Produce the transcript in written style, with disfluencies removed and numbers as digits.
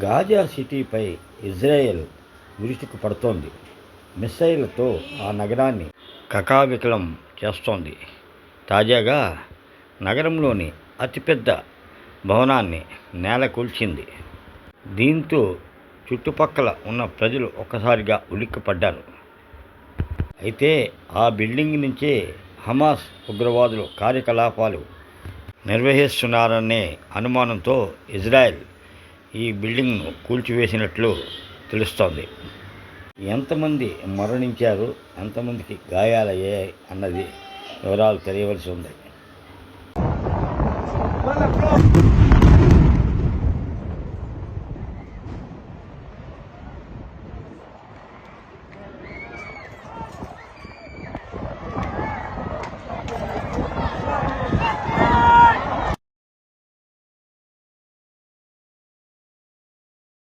Gaza సిటీపై Israel విరుచుకు పడుతోంది. మిస్సైళ్లతో ఆ నగరాన్ని కకావికలం చేస్తోంది. తాజాగా నగరంలోని అతిపెద్ద భవనాన్ని నేలకూల్చింది. దీంతో చుట్టుపక్కల ఉన్న ప్రజలు ఒక్కసారిగా ఉలిక్కిపడ్డారు. అయితే ఆ బిల్డింగ్ నుంచే హమాస్ ఉగ్రవాదులు కార్యకలాపాలు నిర్వహిస్తున్నారనే అనుమానంతో ఇజ్రాయెల్ ఈ బిల్డింగ్ను కూల్చివేసినట్లు తెలుస్తోంది. ఎంతమంది మరణించారు, ఎంతమందికి గాయాలయ్యాయి అన్నది వివరాలు తెలియవలసి ఉంది.